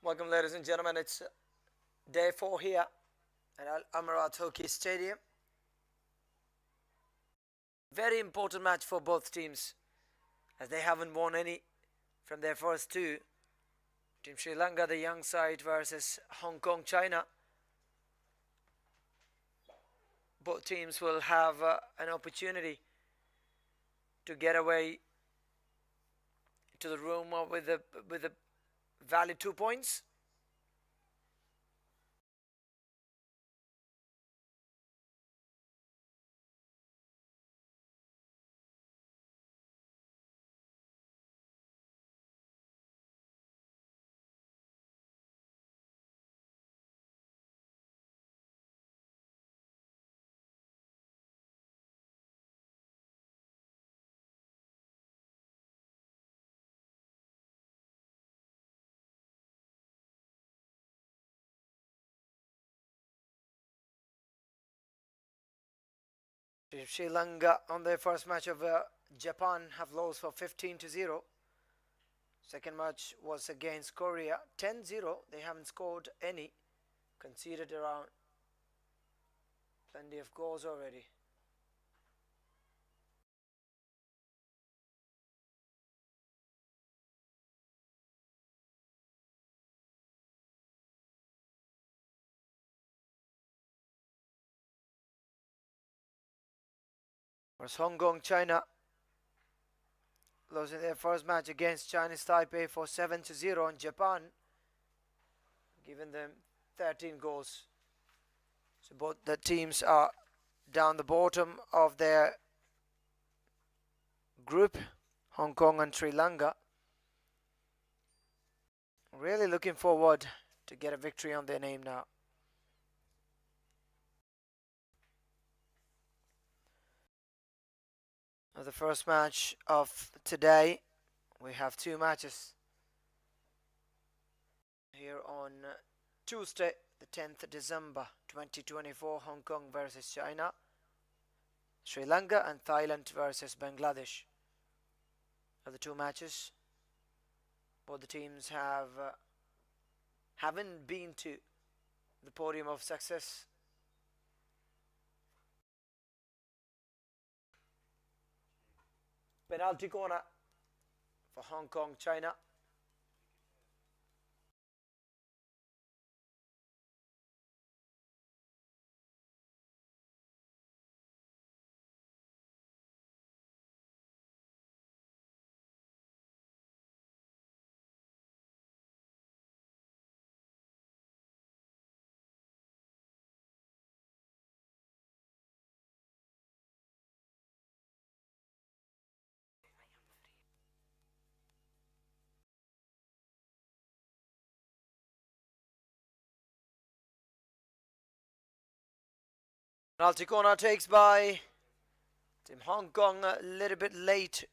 Welcome, ladies and gentlemen. It's day 4 here at Al Amarat Hockey Stadium. Very important match for both teams, as they haven't won any from their first two. Team Sri Lanka, the young side, versus Hong Kong, China. Both teams will have an opportunity to get away to the room with a valid 2 points. Sri Lanka on their first match of Japan have lost for 15-0. Second match was against Korea, 10-0. They haven't scored any, conceded around plenty of goals already. Whereas Hong Kong, China losing their first match against Chinese Taipei for 7-0, and Japan giving them 13 goals. So both the teams are down the bottom of their group, Hong Kong and Sri Lanka. Really looking forward to get a victory on their name now. The first match of today, we have two matches here on Tuesday, the 10th December 2024. Hong Kong versus China, Sri Lanka and Thailand versus Bangladesh are the two matches. Both the teams haven't been to the podium of success. Penalty corner for Hong Kong, China. Penalty corner takes by Team Hong Kong, a little bit late,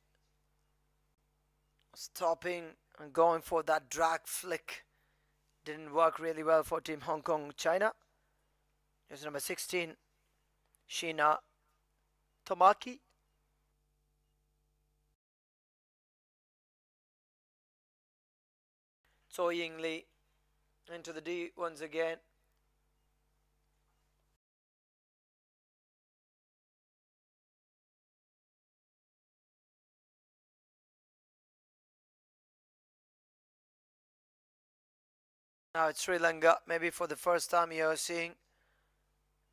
stopping and going for that drag flick. Didn't work really well for Team Hong Kong, China. Here's number 16, Shina Tomaki. Choi Ying Lee into the D once again. Now it's Sri Lanka. Maybe for the first time you're seeing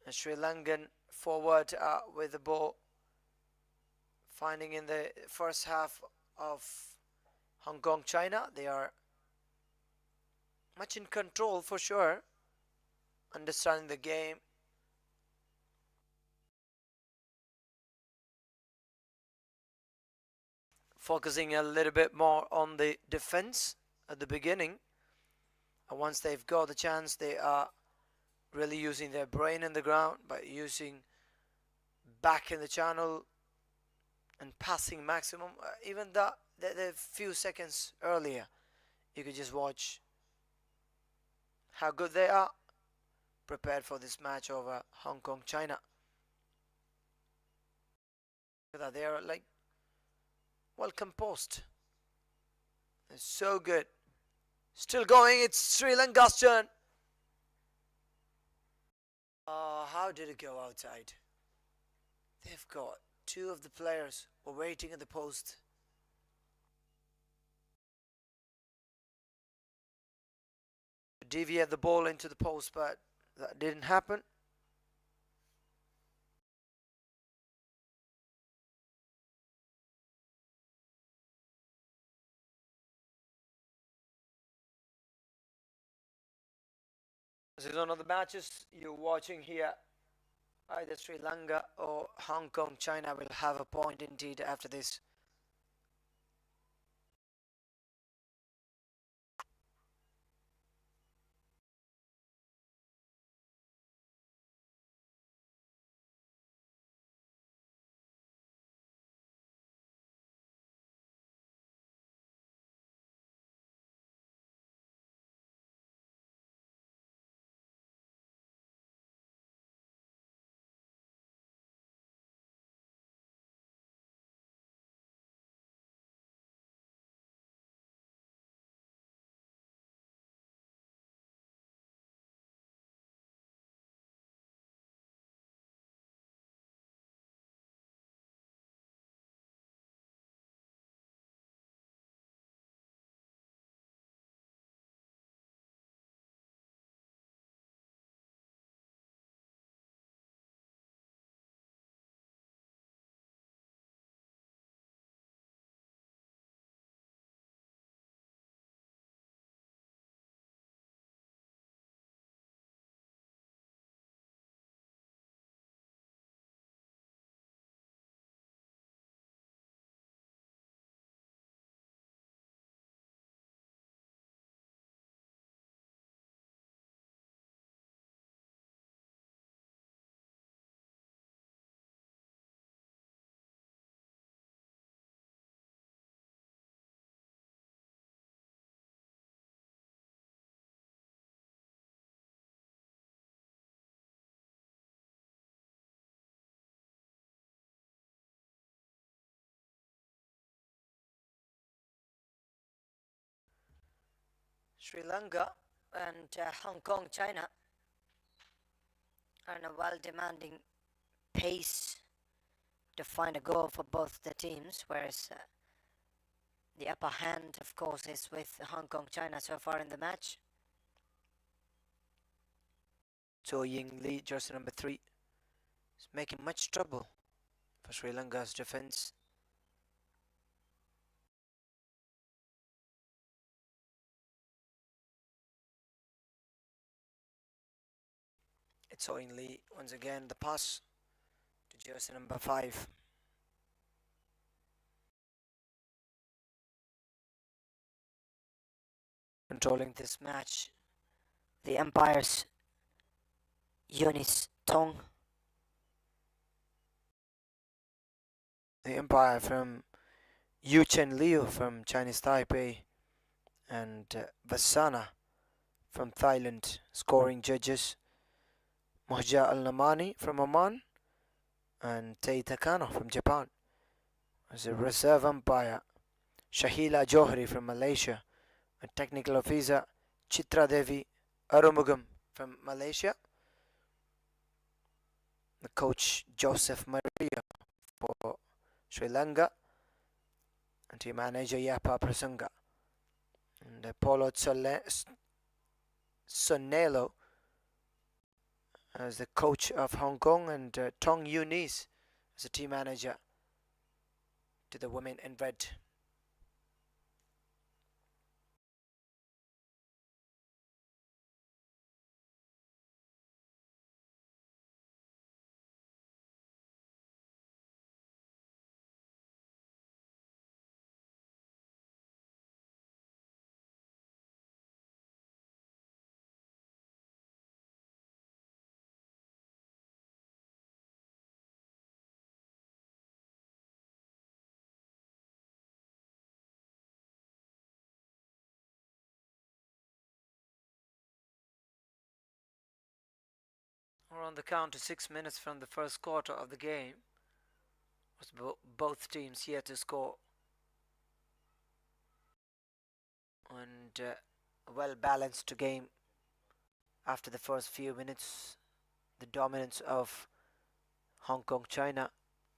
a Sri Lankan forward with the ball, finding in the first half of Hong Kong, China. They are much in control for sure, understanding the game. Focusing a little bit more on the defense at the beginning. And once they've got the chance, they are really using their brain in the ground by using back in the channel and passing maximum. Even the few seconds earlier, you could just watch how good they are prepared for this match over Hong Kong, China. They are like well composed. They're so good, Still going. It's Sri Lanka's turn. How did it go outside? They've got two of the players were waiting at the post. Deviate the ball into the post, but that didn't happen. This is one of the matches you're watching here. Either Sri Lanka or Hong Kong, China will have a point indeed after this. Sri Lanka and Hong Kong, China are in a well-demanding pace to find a goal for both the teams, whereas the upper hand, of course, is with Hong Kong, China so far in the match. So Ying Lee, jersey number 3, is making much trouble for Sri Lanka's defense. It's Owen Lee once again, the pass to jersey number 5. Controlling this match, the umpires Yunis Tong, the umpire from Yu Chen Liu from Chinese Taipei, and Vasana from Thailand. Scoring judges Mohja Al Namani from Oman and Tei Takano from Japan. As a reserve umpire, Shahila Johri from Malaysia, a technical officer Chitra Devi Arumugam from Malaysia, the coach Joseph Maria for Sri Lanka, and team manager Yapa Prasanga, and Paulo Sonelo as the coach of Hong Kong, and Tong Yunis as the team manager to the women in red. We're on the count to 6 minutes from the first quarter of the game. With both teams here to score. And A well-balanced game. After the first few minutes, the dominance of Hong Kong, China,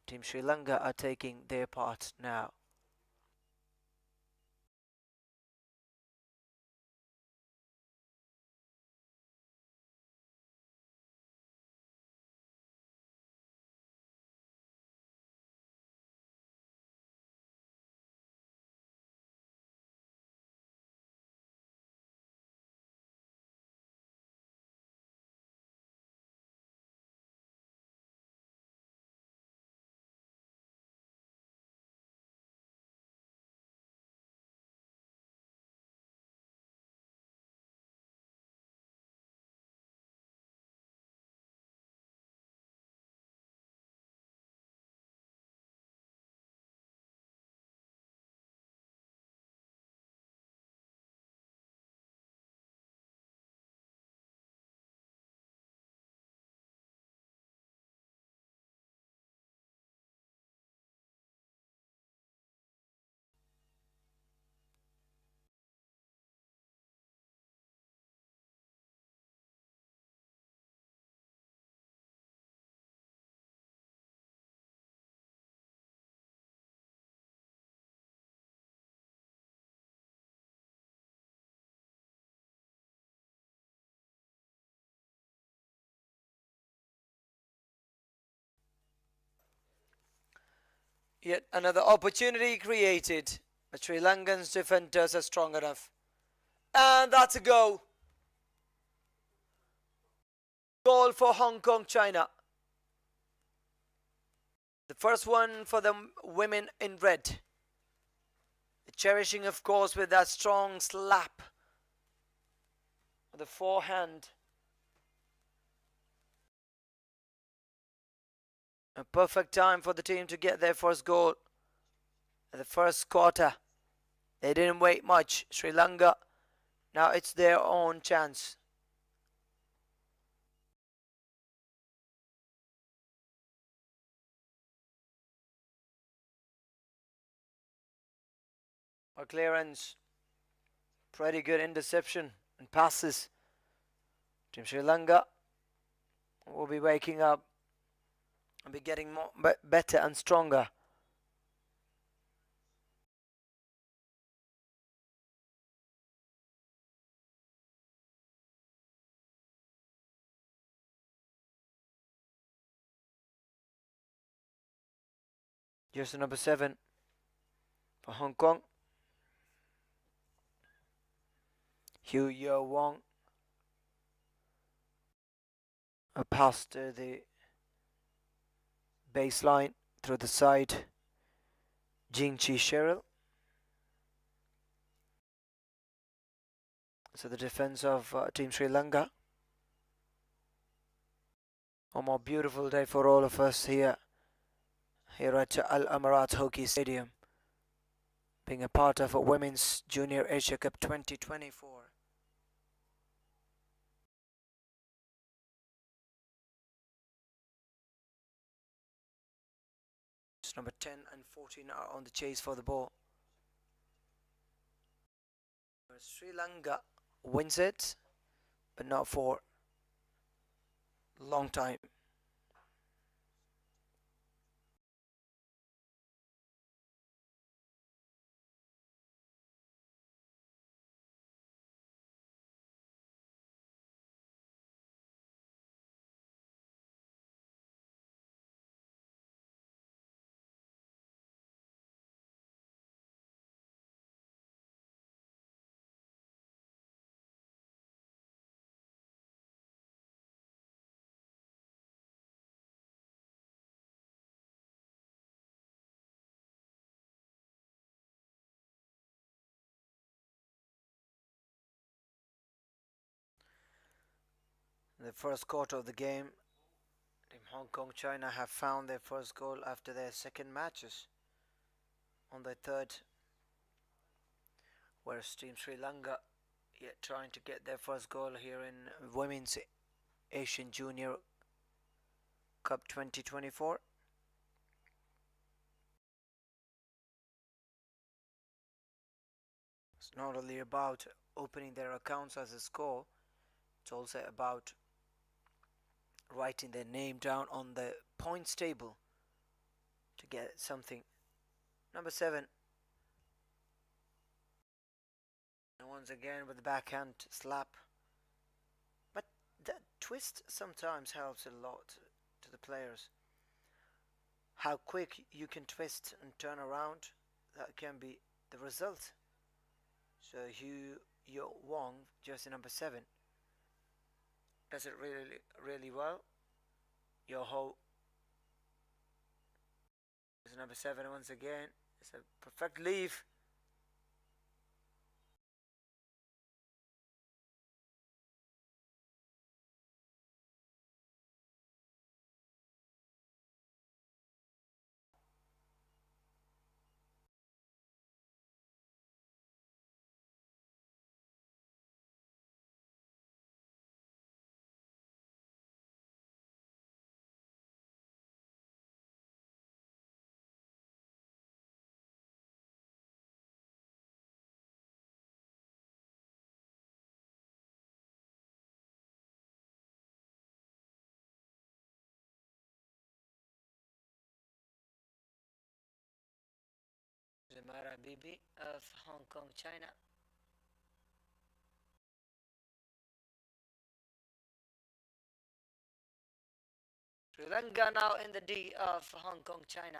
Team Sri Lanka are taking their part now. Yet another opportunity created. The Sri Lankan's defenders are strong enough. And that's a goal. Goal for Hong Kong, China. The first one for the women in red. The cherishing, of course, with that strong slap. The forehand. A perfect time for the team to get their first goal. In the first quarter. They didn't wait much. Sri Lanka, now it's their own chance. A clearance. Pretty good interception and passes. Team Sri Lanka will be waking up and be getting more better and stronger. Jersey number 7 for Hong Kong. Hugh Yo Wong. A pass to the baseline through the side. Jing Chi Cheryl. So the defense of Team Sri Lanka. A more beautiful day for all of us here at Al Amarat Hockey Stadium, being a part of a Women's Junior Asia Cup 2024. Number 10 and 14 are on the chase for the ball. Sri Lanka wins it, but not for a long time. In the first quarter of the game, Team Hong Kong, China have found their first goal after their second matches. On their third, whereas Team Sri Lanka yet trying to get their first goal here in Women's Asian Junior Cup 2024. It's not only about opening their accounts as a score, it's also about writing their name down on the points table to get something. Number 7. And once again with the backhand slap. But the twist sometimes helps a lot to the players. How quick you can twist and turn around, that can be the result. So Yo Wong, jersey number 7, does it really well. Yo Ho is number 7 once again. It's a perfect leave. Zamara Bibi of Hong Kong, China. Sri Lanka now in the D of Hong Kong, China.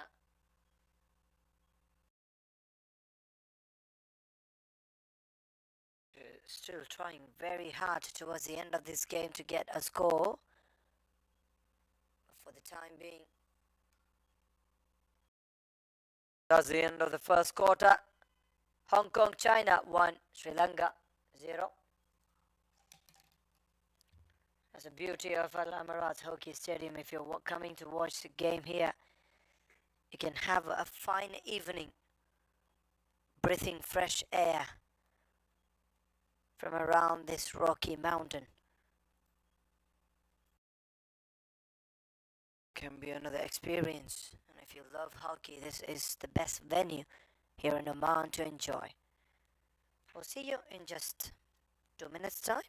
Still trying very hard towards the end of this game to get a score. But for the time being, that's the end of the first quarter. Hong Kong, China 1, Sri Lanka 0. That's the beauty of Al Amarat Hockey Stadium. If you're coming to watch the game here, you can have a fine evening, breathing fresh air from around this rocky mountain. Can be another experience, and if you love hockey, this is the best venue here in Oman to enjoy. We'll see you in just 2 minutes time.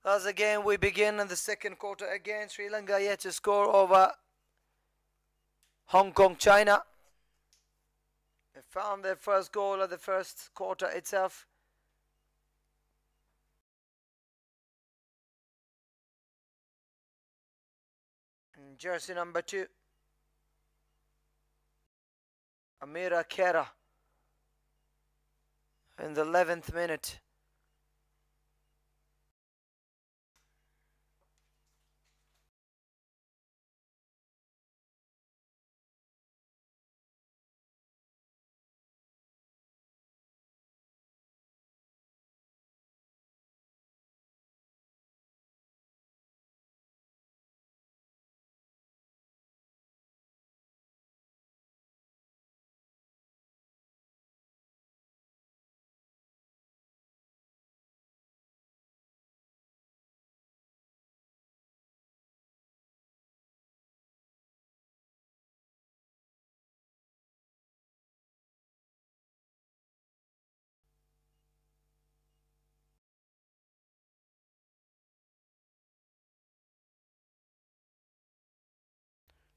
As again we begin in the second quarter again. Sri Lanka yet to score over Hong Kong, China. They found their first goal of the first quarter itself. And jersey number 2, Amira Kera, in the 11th minute.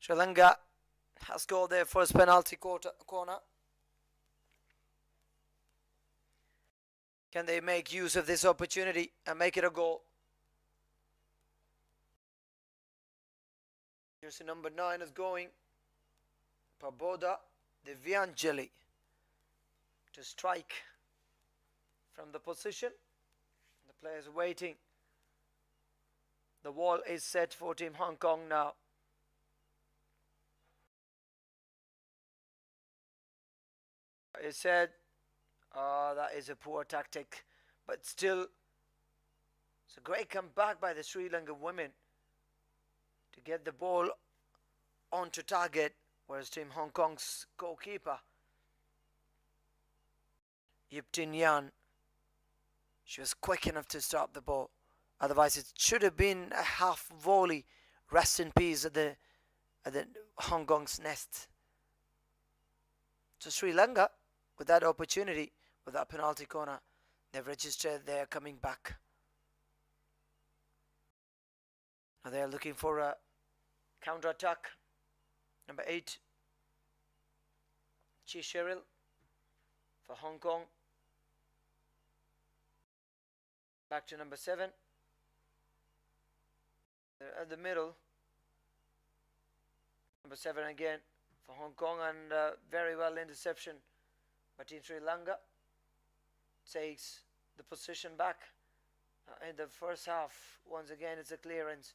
Sri Lanka has scored their first penalty corner. Can they make use of this opportunity and make it a goal? Jersey number 9 is going. Paboda Divyanjali to strike from the position. The players waiting. The wall is set for Team Hong Kong now. It said that is a poor tactic, but still it's a great comeback by the Sri Lankan women to get the ball onto target, whereas Team Hong Kong's goalkeeper Yip Tin Yan, she was quick enough to stop the ball. Otherwise it should have been a half volley. Rest in peace at the Hong Kong's nest. So Sri Lanka, with that opportunity, with that penalty corner, they've registered they're coming back. Now they're looking for a counter-attack. Number 8, Chi Cheryl for Hong Kong. Back to number 7. They're at the middle. Number 7 again for Hong Kong, and very well interception by Team Sri Lanka. Takes the position back in the first half. Once again, it's a clearance.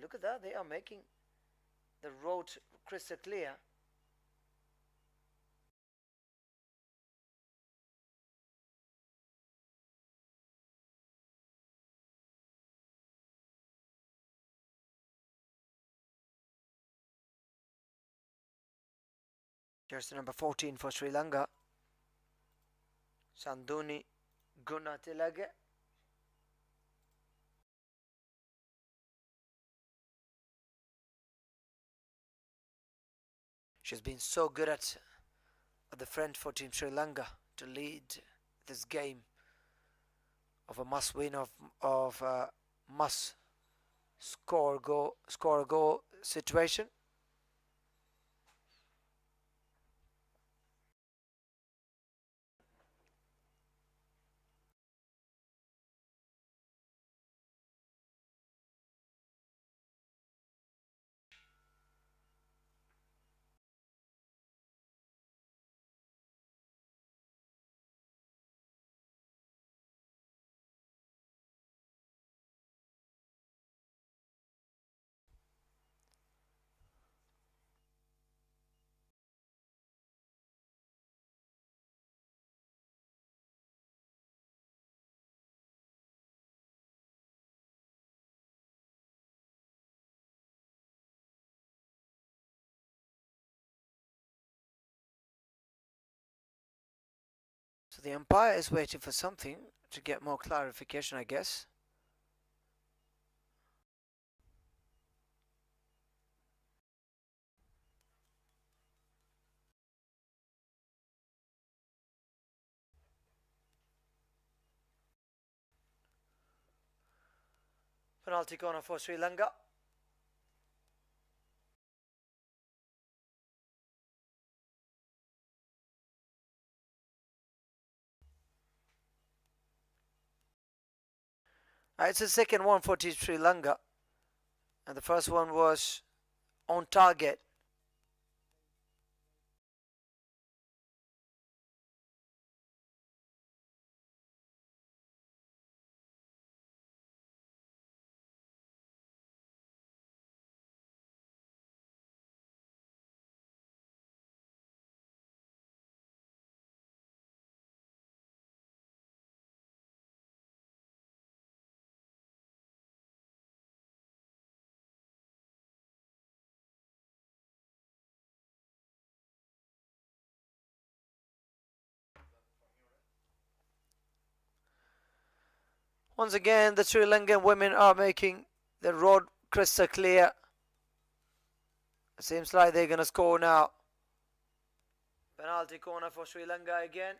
Look at that, they are making the road crystal clear. Jersey number 14 for Sri Lanka, Sanduni Gunatilage. She's been so good at the front for Team Sri Lanka to lead this game of a must win, of a must score a goal situation. So the umpire is waiting for something to get more clarification, I guess. Penalty corner for Sri Lanka. It's the second one for Team Sri Lanka, and the first one was on target. Once again, the Sri Lankan women are making the road crystal clear. It seems like they're going to score now. Penalty corner for Sri Lanka again.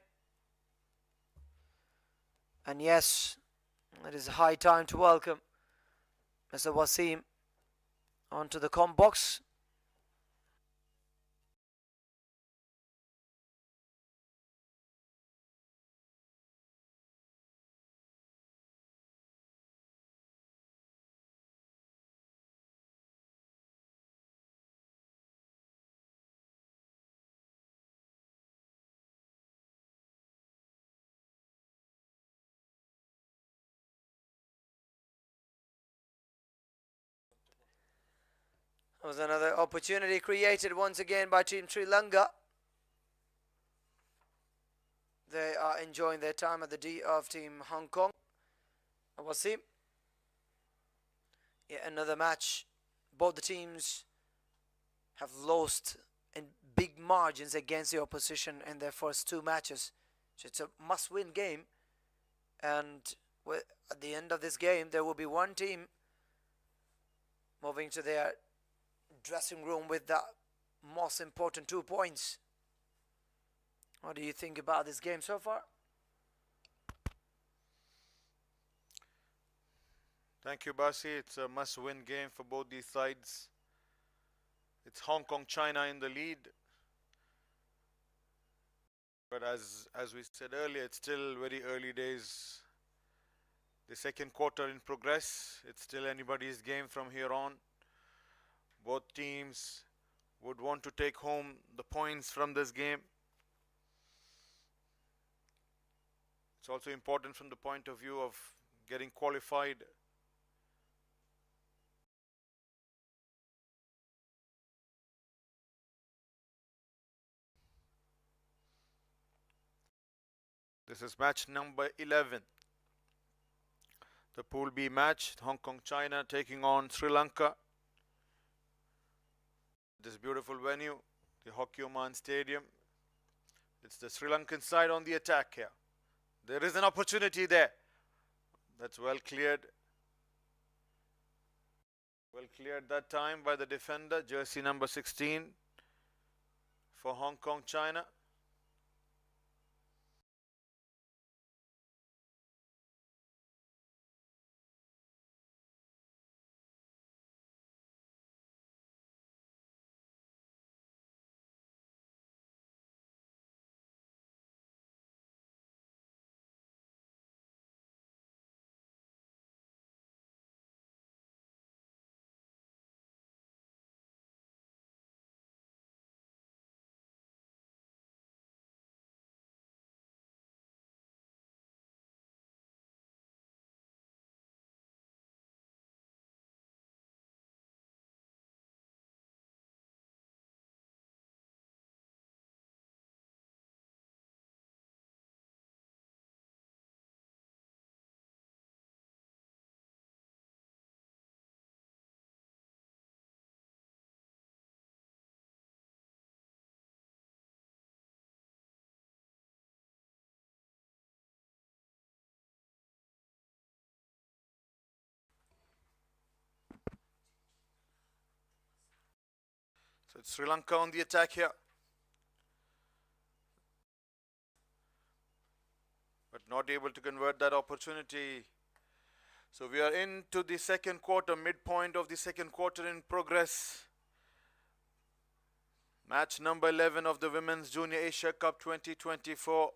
And yes, it is high time to welcome Mr. Wasim onto the com box. That was another opportunity created once again by Team Sri Lanka. They are enjoying their time at the D of Team Hong Kong. We'll see. Yet another match. Both the teams have lost in big margins against the opposition in their first two matches. So it's a must-win game. And at the end of this game, there will be one team moving to their dressing room with the most important 2 points. What do you think about this game so far? Thank you, Basi. It's a must-win game for both these sides. It's Hong Kong, China in the lead. But as we said earlier, it's still very early days. The second quarter in progress. It's still anybody's game from here on. Both teams would want to take home the points from this game. It's also important from the point of view of getting qualified. This is match number 11. The Pool B match, Hong Kong, China taking on Sri Lanka. This beautiful venue, the Hockey Oman Stadium. It's the Sri Lankan side on the attack here. There is an opportunity there. That's well cleared. Well cleared that time by the defender, jersey number 16 for Hong Kong, China. So it's Sri Lanka on the attack here. But not able to convert that opportunity. So we are into the second quarter, midpoint of the second quarter in progress. Match number 11 of the Women's Junior Asia Cup 2024.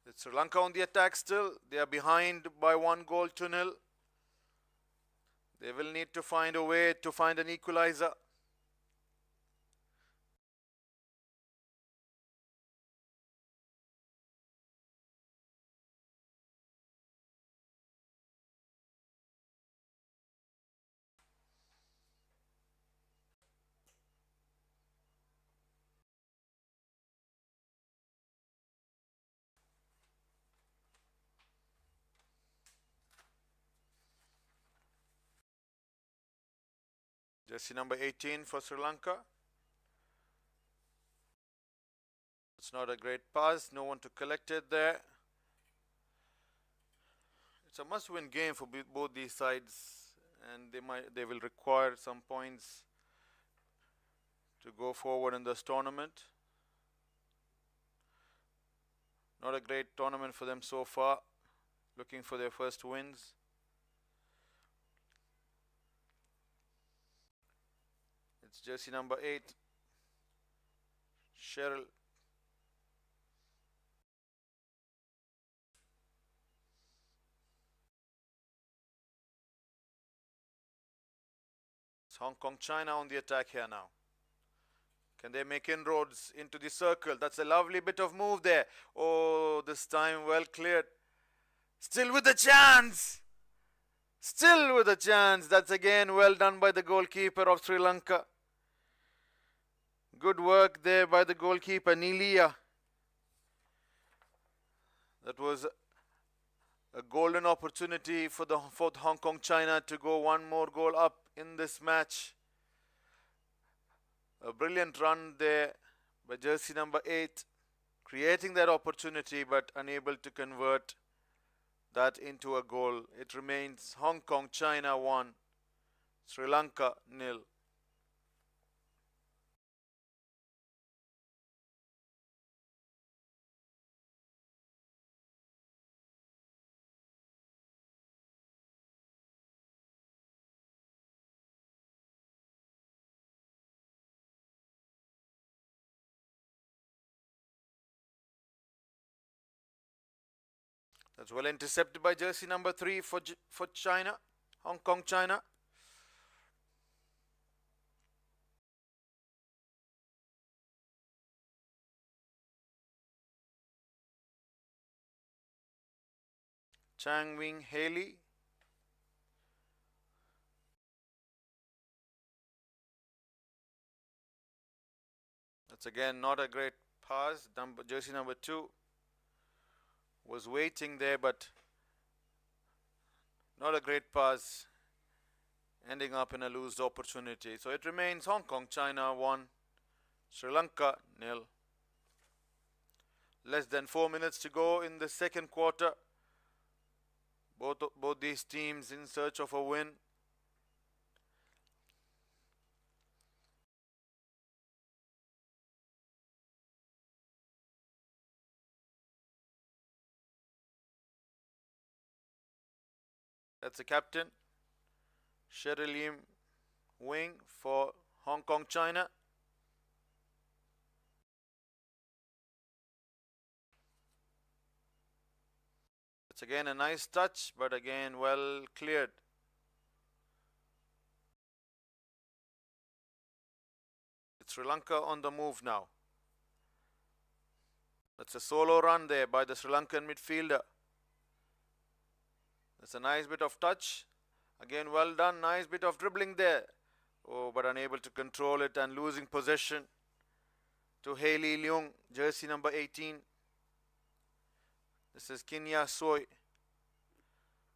It's Sri Lanka on the attack still. They are behind by 1-0. They will need to find a way to find an equalizer. Jersey number 18 for Sri Lanka. It's not a great pass. No one to collect it there. It's a must-win game for both these sides, and they will require some points to go forward in this tournament. Not a great tournament for them so far. Looking for their first wins. It's jersey number 8, Cheryl. It's Hong Kong, China on the attack here now. Can they make inroads into the circle? That's a lovely bit of move there. Oh, this time well cleared. Still with a chance. Still with a chance. That's again well done by the goalkeeper of Sri Lanka. Good work there by the goalkeeper, Nilia. That was a golden opportunity for Hong Kong China to go one more goal up in this match. A brilliant run there by jersey number 8, creating that opportunity but unable to convert that into a goal. It remains Hong Kong China 1, Sri Lanka 0. That's well intercepted by jersey number 3 for China, Hong Kong China. Chang Wing Haley. That's again not a great pass. Jersey number 2 was waiting there, but not a great pass, ending up in a loose opportunity. So it remains Hong Kong China 1, Sri Lanka 0. Less than 4 minutes to go in the second quarter. Both these teams in search of a win. That's the captain, Cheryl Lim Wing for Hong Kong China. It's again a nice touch, but again well cleared. It's Sri Lanka on the move now. That's a solo run there by the Sri Lankan midfielder. That's a nice bit of touch. Again well done, nice bit of dribbling there. Oh, but unable to control it and losing possession to Haley Leung, jersey number 18. This is Kinya Soy.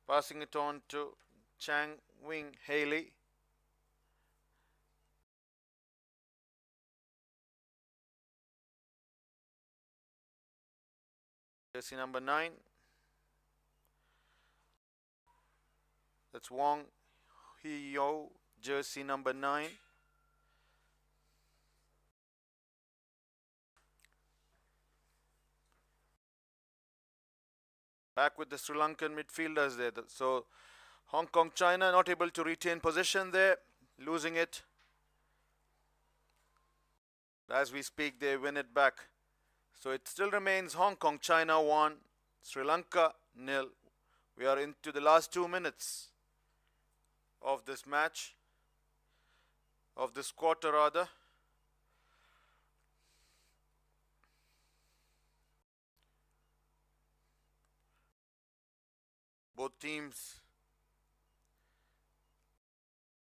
Passing it on to Chang Wing Haley. Jersey number 9. That's Wong Hee-yo, jersey number 9. Back with the Sri Lankan midfielders there. So Hong Kong China not able to retain possession there, losing it. As we speak, they win it back. So it still remains Hong Kong China 1, Sri Lanka 0. We are into the last 2 minutes of this match, of this quarter rather. Both teams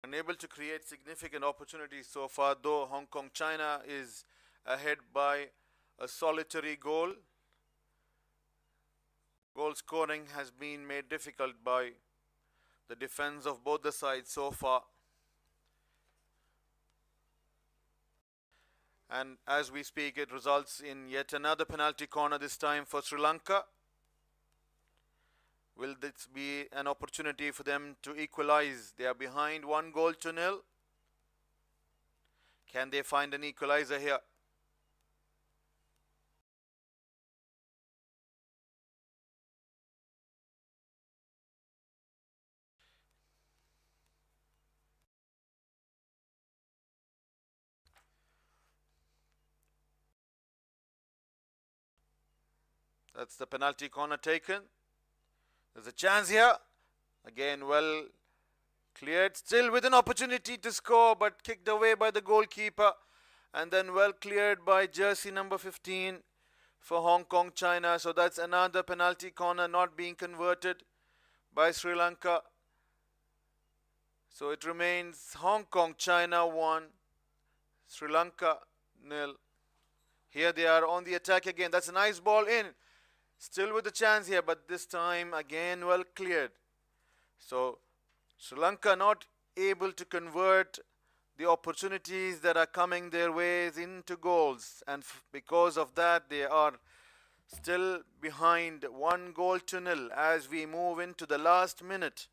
unable to create significant opportunities so far, though Hong Kong China is ahead by a solitary goal. Goal scoring has been made difficult by the defense of both the sides so far. And as we speak, it results in yet another penalty corner, this time for Sri Lanka. Will this be an opportunity for them to equalize? They are behind 1-0. Can they find an equalizer here? That's the penalty corner taken. There's a chance here. Again, well cleared. Still with an opportunity to score, but kicked away by the goalkeeper. And then well cleared by jersey number 15 for Hong Kong, China. So that's another penalty corner not being converted by Sri Lanka. So it remains Hong Kong, China 1, Sri Lanka 0. Here they are on the attack again. That's a nice ball in. Still with a chance here, but this time again well cleared. So Sri Lanka not able to convert the opportunities that are coming their ways into goals, and because of that they are still behind 1-0 as we move into the last minute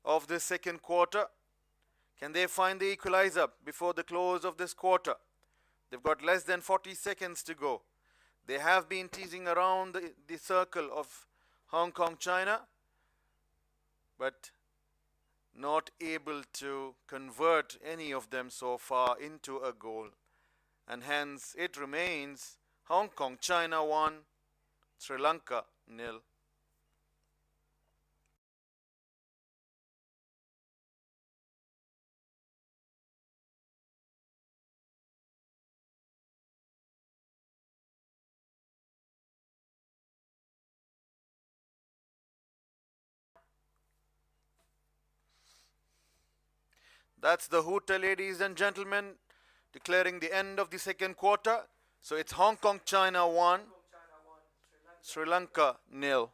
of the second quarter. Can they find the equalizer before the close of this quarter? They've got less than 40 seconds to go. They have been teasing around the circle of Hong Kong, China, but not able to convert any of them so far into a goal. And hence it remains Hong Kong, China 1, Sri Lanka 0. That's the hooter, ladies and gentlemen, declaring the end of the second quarter. So it's Hong Kong, China 1, Sri Lanka 0.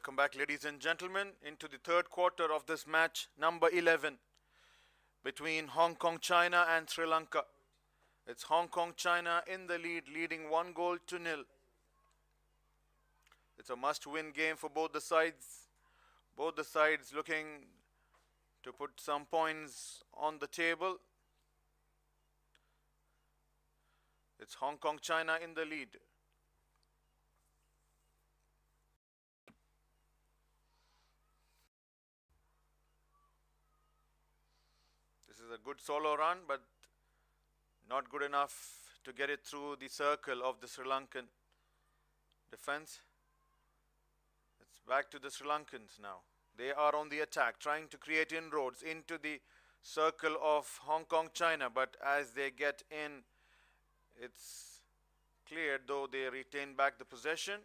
Welcome back, ladies and gentlemen, into the third quarter of this match, number 11, between Hong Kong, China and Sri Lanka. It's Hong Kong, China in the lead, leading 1-0. It's a must-win game for both the sides. Both the sides looking to put some points on the table. It's Hong Kong, China in the lead. This is a good solo run, but not good enough to get it through the circle of the Sri Lankan defense. It's back to the Sri Lankans now. They are on the attack, trying to create inroads into the circle of Hong Kong, China, but as they get in, it's cleared, though they retain back the possession.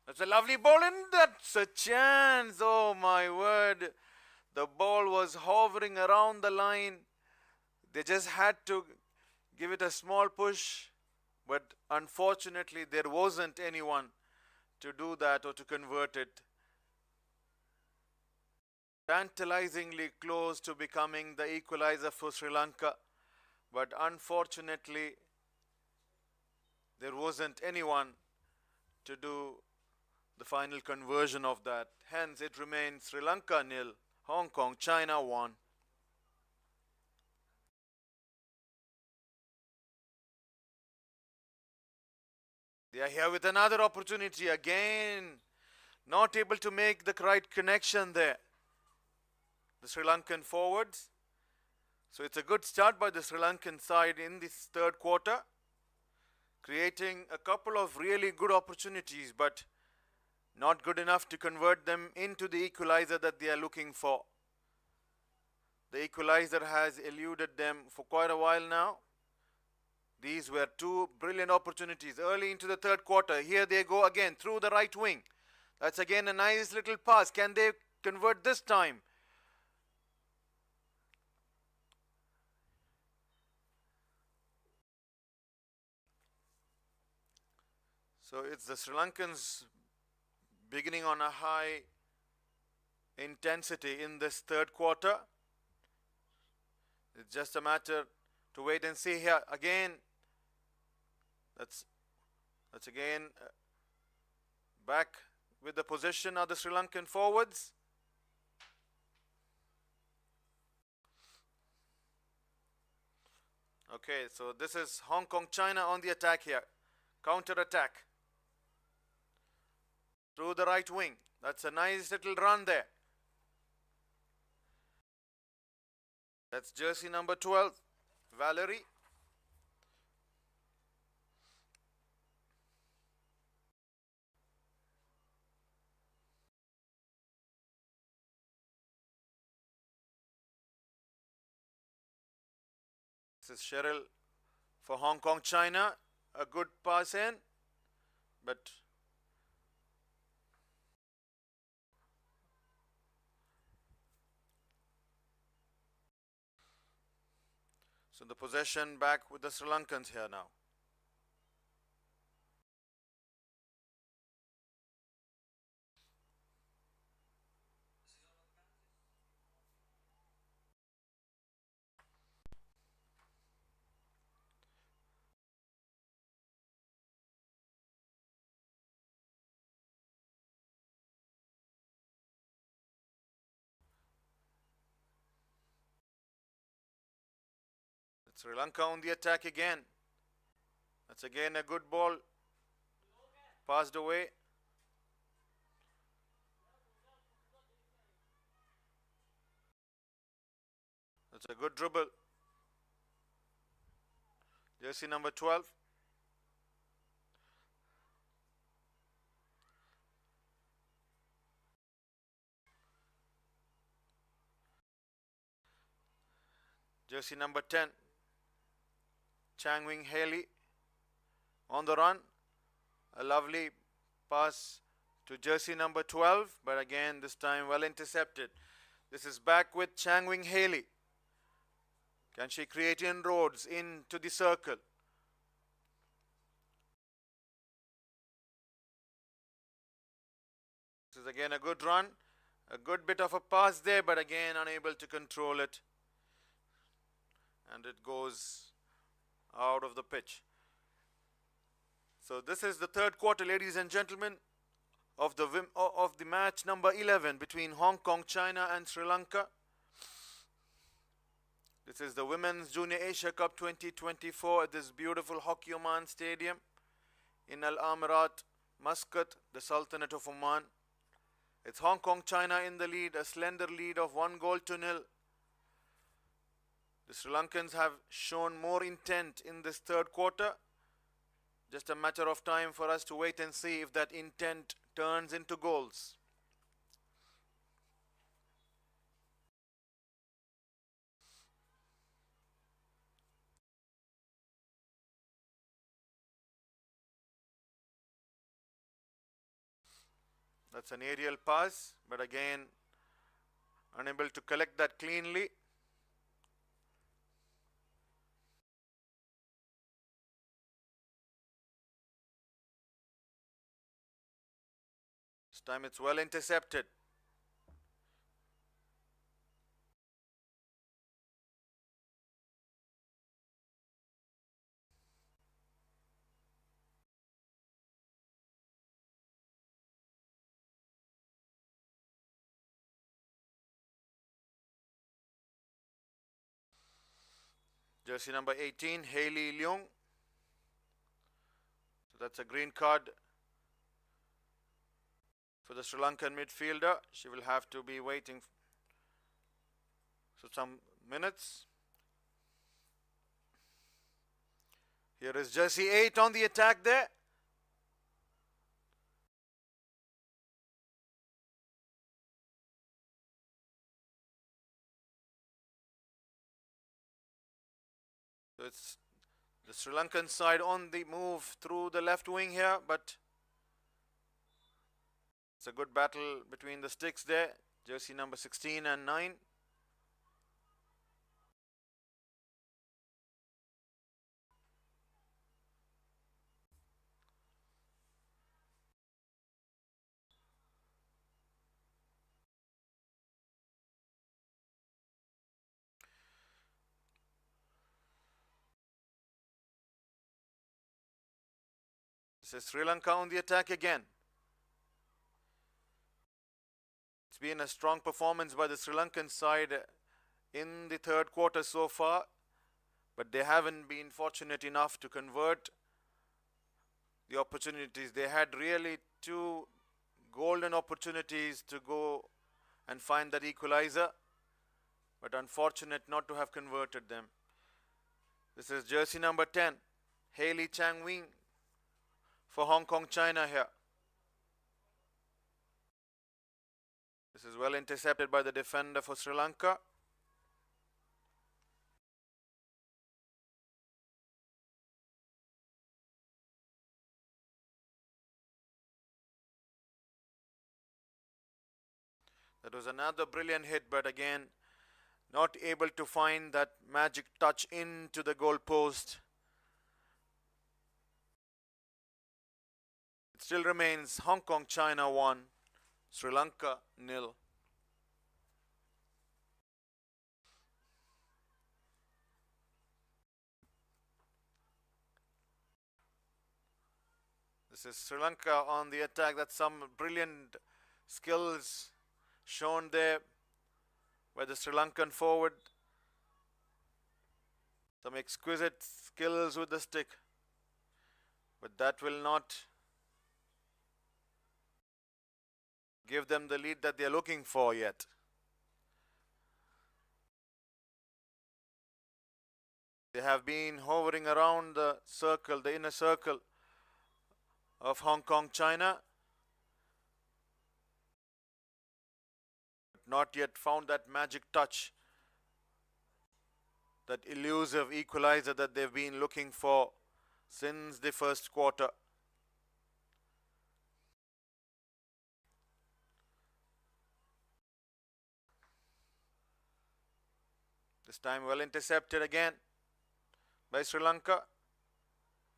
That's a lovely ball, and that's a chance. Oh my word. The ball was hovering around the line. They just had to give it a small push, but unfortunately there wasn't anyone to do that or to convert it. Tantalizingly close to becoming the equalizer for Sri Lanka, but unfortunately there wasn't anyone to do the final conversion of that. Hence it remains Sri Lanka 0, Hong Kong, China 1. They are here with another opportunity again. Not able to make the right connection there, the Sri Lankan forwards. So it's a good start by the Sri Lankan side in this third quarter, creating a couple of really good opportunities, but not good enough to convert them into the equalizer that they are looking for. The equalizer has eluded them for quite a while now. These were two brilliant opportunities early into the third quarter. Here they go again through the right wing. That's again a nice little pass. Can they convert this time? So it's the Sri Lankans beginning on a high intensity in this third quarter. It's just a matter to wait and see here. Again, that's again back with the possession of the Sri Lankan forwards. Okay, so this is Hong Kong, China on the attack here. Counter attack through the right wing. That's a nice little run there. That's jersey number 12, Valerie. This is Cheryl for Hong Kong, China. A good pass in, but so the possession back with the Sri Lankans here now. Sri Lanka on the attack again. That's again a good ball. Passed away. That's a good dribble. Jersey number 12. Jersey number 10. Chang Wing Haley on the run. A lovely pass to jersey number 12, but again this time well intercepted. This is back with Chang Wing Haley. Can she create inroads into the circle? again a good run. A good bit of a pass there, but again unable to control it. And it goes out of the pitch. So this is the third quarter, ladies and gentlemen, of the match number 11 between Hong Kong, China and Sri Lanka. This is the Women's Junior Asia Cup 2024 at this beautiful Hockey Oman Stadium in Al Amirat, Muscat, the Sultanate of Oman. It's Hong Kong, China in the lead, a slender lead of 1-0. The Sri Lankans have shown more intent in this third quarter. Just a matter of time for us to wait and see if that intent turns into goals. That's an aerial pass, but again unable to collect that cleanly. This time it's well intercepted. Jersey number 18, Hailey Leung. So that's a green card for the Sri Lankan midfielder. She will have to be waiting for some minutes. Here is Jersey 8 on the attack there. So it's the Sri Lankan side on the move through the left wing here, but it's a good battle between the sticks there. Jersey number 16 and 9. This is Sri Lanka on the attack again. It's been a strong performance by the Sri Lankan side in the third quarter so far, but they haven't been fortunate enough to convert the opportunities. They had really two golden opportunities to go and find that equalizer, but unfortunate not to have converted them. This is jersey number 10, Hailey Chang Wing for Hong Kong, China here. This is well intercepted by the defender for Sri Lanka. That was another brilliant hit, but again, not able to find that magic touch into the goal post. It still remains Hong Kong, China 1, Sri Lanka 0. This is Sri Lanka on the attack. That's some brilliant skills shown there by the Sri Lankan forward. Some exquisite skills with the stick. But that will not give them the lead that they are looking for yet. They have been hovering around the circle, the inner circle of Hong Kong, China, but not yet found that magic touch, that elusive equalizer that they've been looking for since the first quarter. This time well intercepted again by Sri Lanka.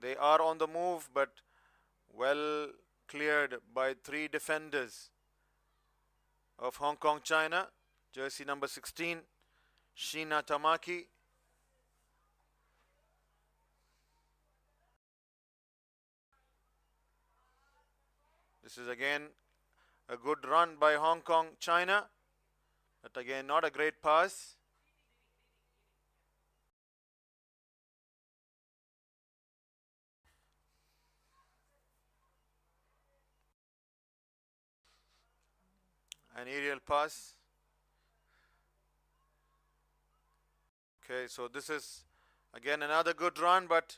They are on the move, but well cleared by three defenders. of Hong Kong, China, jersey number 16, Sheena Tamaki. This is again a good run by Hong Kong, China, but again not a great pass. An aerial pass. Okay, so this is again another good run, but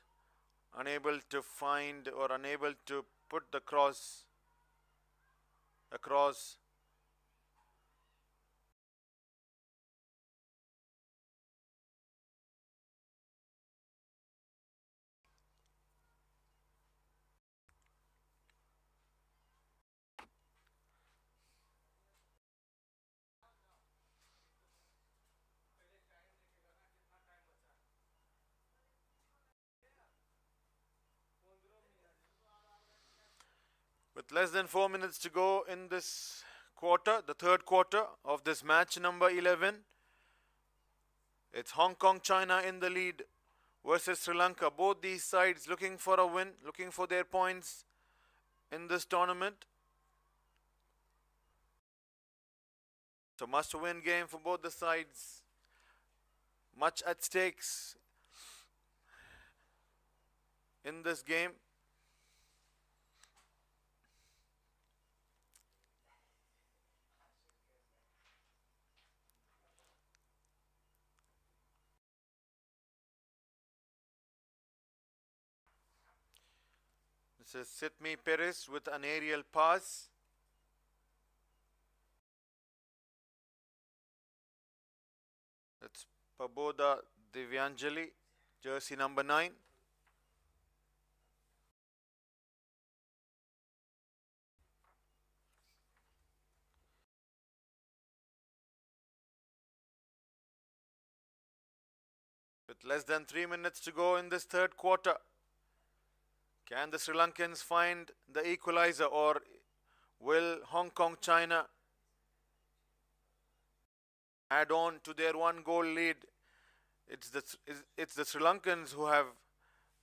unable to find or unable to put the cross across. With less than 4 minutes to go in this quarter, the third quarter of this match number 11, it's Hong Kong, China in the lead versus Sri Lanka. Both these sides looking for a win, looking for their points in this tournament. It's a must-win game for both the sides. Much at stakes in this game. This is Sitmi Perez with an aerial pass. That's Paboda Divyanjali, jersey number 9. With less than 3 minutes to go in this third quarter, can the Sri Lankans find the equalizer, or will Hong Kong, China add on to their 1-goal lead? It's the Sri Lankans who have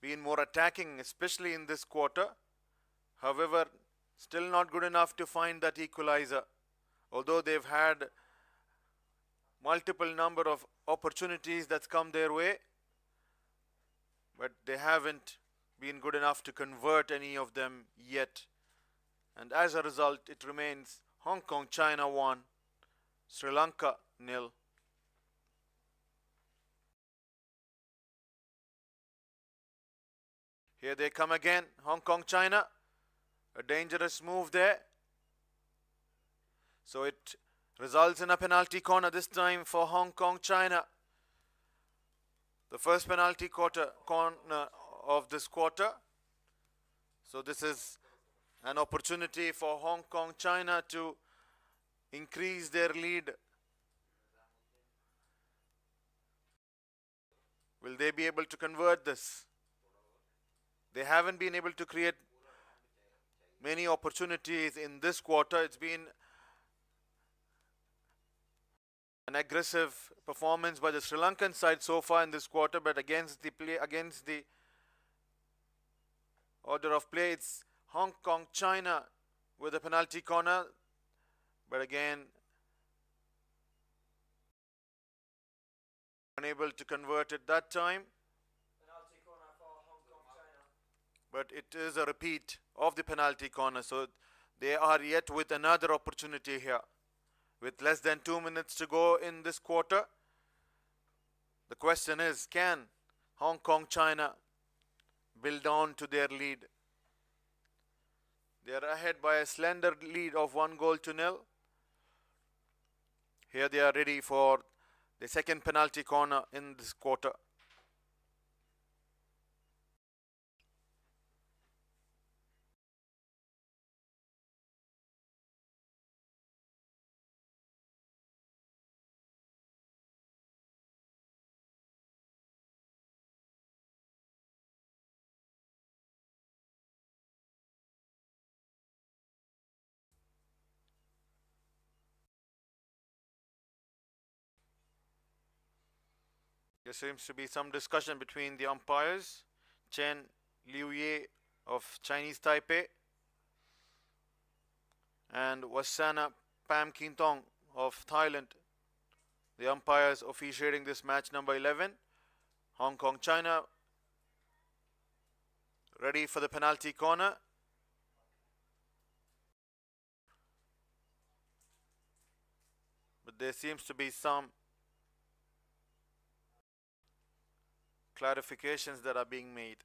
been more attacking, especially in this quarter. However, still not good enough to find that equalizer. Although they've had multiple number of opportunities that's come their way, but they haven't been good enough to convert any of them yet. And as a result, it remains Hong Kong, China 1, Sri Lanka 0. Here they come again, Hong Kong, China. A dangerous move there. So it results in a penalty corner, this time for Hong Kong, China. The first penalty corner of this quarter. So this is an opportunity for Hong Kong, China to increase their lead. Will they be able to convert this? They haven't been able to create many opportunities in this quarter. It's been an aggressive performance by the Sri Lankan side so far in this quarter, but against the order of play, it's Hong Kong, China with a penalty corner, but again unable to convert it that time. Penalty corner for Hong Kong, China. But it is a repeat of the penalty corner, so they are yet with another opportunity here. With less than 2 minutes to go in this quarter, the question is, can Hong Kong, China build on to their lead? They are ahead by a slender lead of 1-0. Here they are ready for the second penalty corner in this quarter. There seems to be some discussion between the umpires, Chen Liuye of Chinese Taipei and Wasana Pam Kintong of Thailand. The umpires officiating this match number 11. Hong Kong, China, ready for the penalty corner. But there seems to be some clarifications that are being made.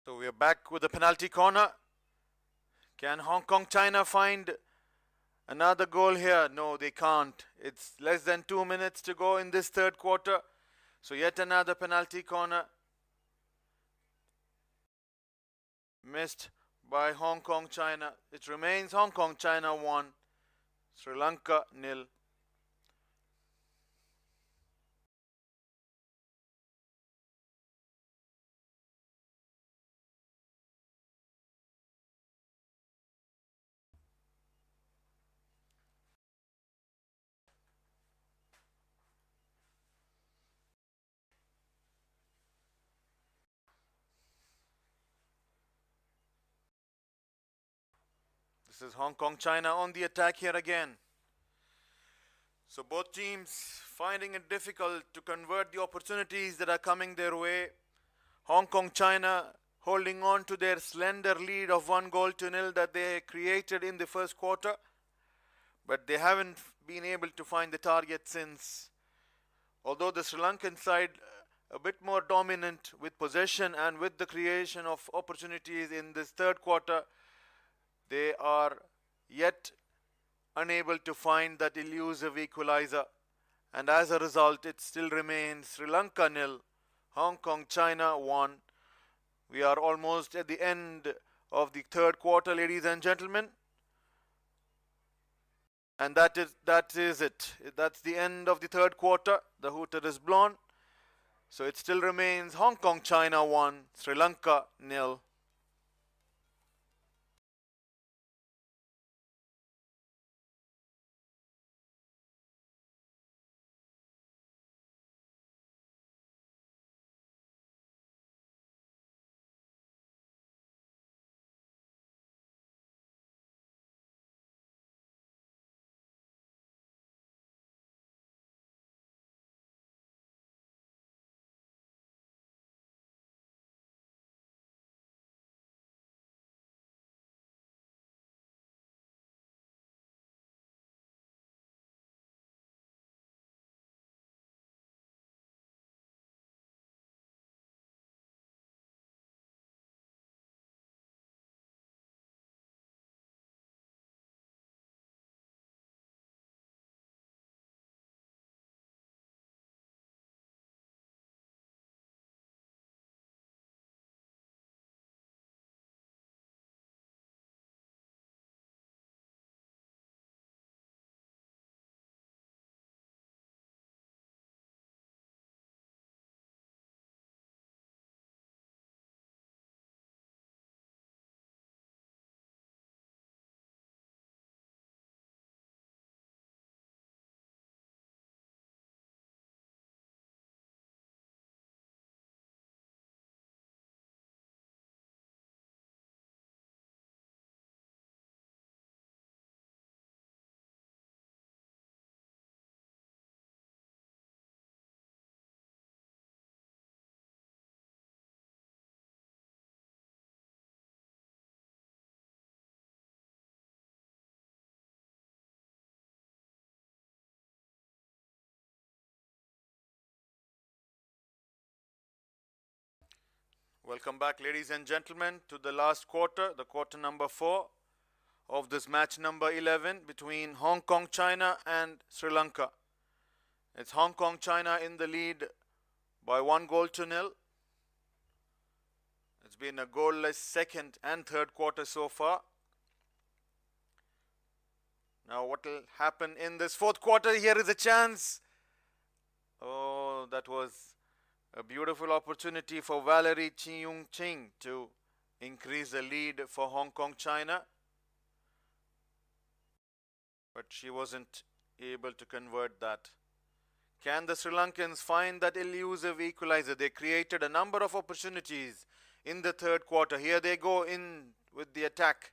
So we are back with the penalty corner. Can Hong Kong China find another goal here? No, they can't. It's less than 2 minutes to go in this third quarter. So yet another penalty corner missed by Hong Kong China. It remains Hong Kong China 1, Sri Lanka 0. This is Hong Kong China on the attack here again. So both teams finding it difficult to convert the opportunities that are coming their way. Hong Kong China holding on to their slender lead of 1-0 that they created in the first quarter, but they haven't been able to find the target since. Although the Sri Lankan side a bit more dominant with possession and with the creation of opportunities in this third quarter, they are yet unable to find that elusive equalizer, and as a result it still remains Sri Lanka 0, Hong Kong China 1. We are almost at the end of the third quarter, ladies and gentlemen, and that is it. That's the end of the third quarter. The hooter is blown, so it still remains Hong Kong China 1, Sri Lanka 0. Welcome back, ladies and gentlemen, to the last quarter, the quarter number 4 of this match number 11 between Hong Kong China and Sri Lanka. It's Hong Kong China in the lead by 1-0. It's been a goalless second and third quarter so far. Now what will happen in this fourth quarter? Here is a chance. Oh, that was a beautiful opportunity for Valerie Chi-Yung Ching to increase the lead for Hong Kong China, but she wasn't able to convert that. Can the Sri Lankans find that elusive equalizer? They created a number of opportunities in the third quarter. Here they go in with the attack.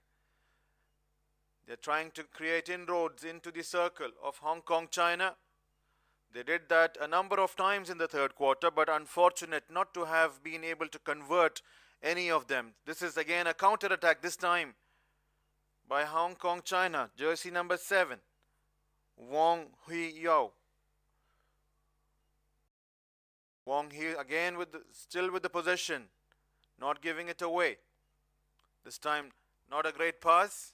They're trying to create inroads into the circle of Hong Kong China. They did that a number of times in the third quarter, but unfortunate not to have been able to convert any of them. This is again a counter attack, this time by Hong Kong China, jersey number 7, Wong Hui Yao. Wong Hui again still with the possession. not giving it away. This time, not a great pass.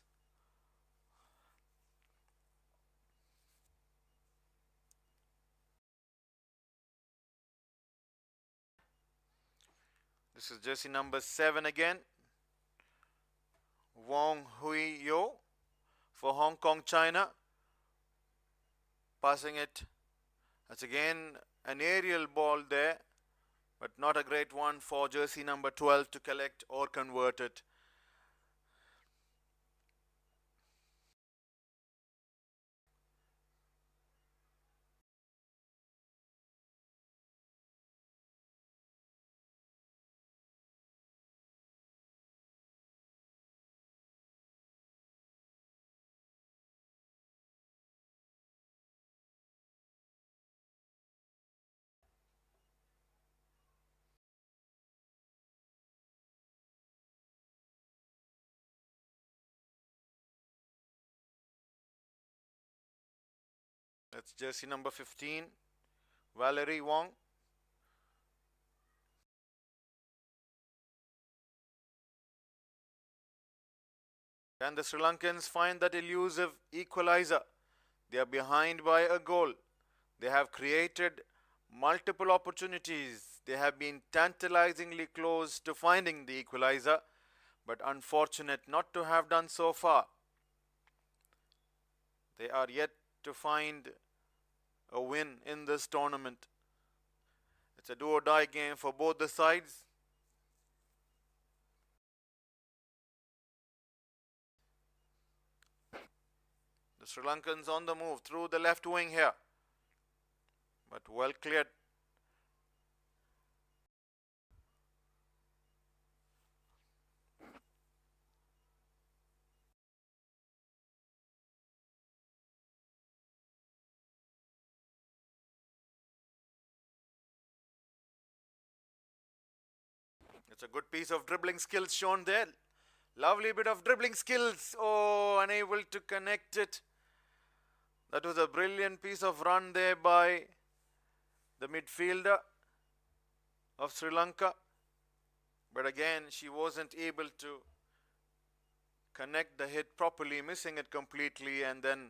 This is jersey number 7 again. Wong Hui Yo for Hong Kong, China. Passing it. That's again an aerial ball there, but not a great one for jersey number 12 to collect or convert it. That's jersey number 15, Valerie Wong. Can the Sri Lankans find that elusive equalizer? They are behind by a goal. They have created multiple opportunities. They have been tantalizingly close to finding the equalizer, but unfortunate not to have done so far. They are yet to find a win in this tournament. It's a do or die game for both the sides. The Sri Lankans on the move through the left wing here, but well cleared. It's a good piece of dribbling skills shown there. Lovely bit of dribbling skills. Oh, unable to connect it. That was a brilliant piece of run there by the midfielder of Sri Lanka. But again, she wasn't able to connect the hit properly, missing it completely and then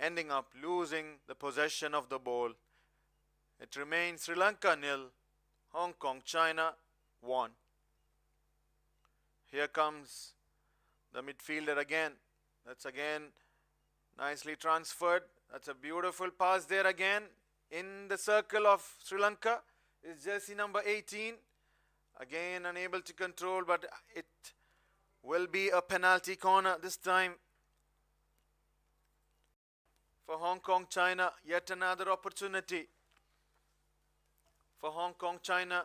ending up losing the possession of the ball. It remains Sri Lanka 0, Hong Kong, China 1. Here comes the midfielder again. That's again nicely transferred. That's a beautiful pass there again. In the circle of Sri Lanka is jersey number 18. Again unable to control, but it will be a penalty corner this time for Hong Kong, China. Yet another opportunity for Hong Kong, China.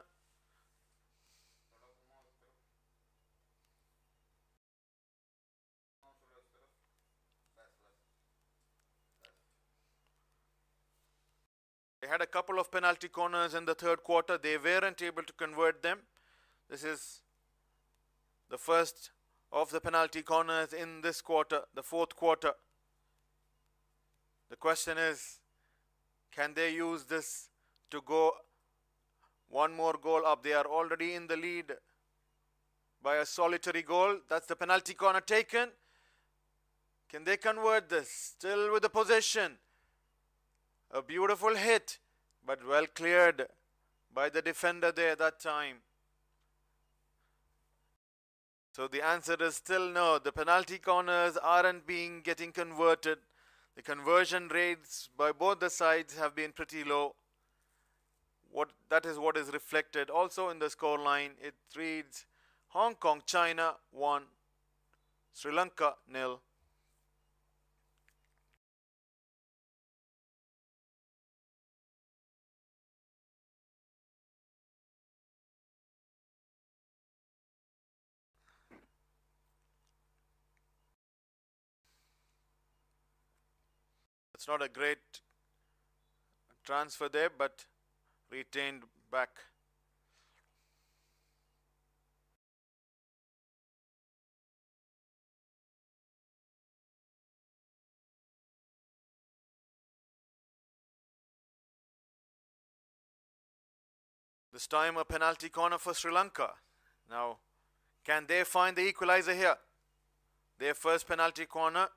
They had a couple of penalty corners in the third quarter. They weren't able to convert them. This is the first of the penalty corners in this quarter, the fourth quarter. The question is, can they use this to go one more goal up? They are already in the lead by a solitary goal. That's the penalty corner taken. Can they convert this? Still with the possession. A beautiful hit, but well cleared by the defender there that time. So the answer is still no. The penalty corners aren't getting converted. The conversion rates by both the sides have been pretty low. That is what is reflected also in the scoreline. It reads Hong Kong, China 1, Sri Lanka 0. It's not a great transfer there, but retained back. This time a penalty corner for Sri Lanka. Now, can they find the equalizer here? Their first penalty corner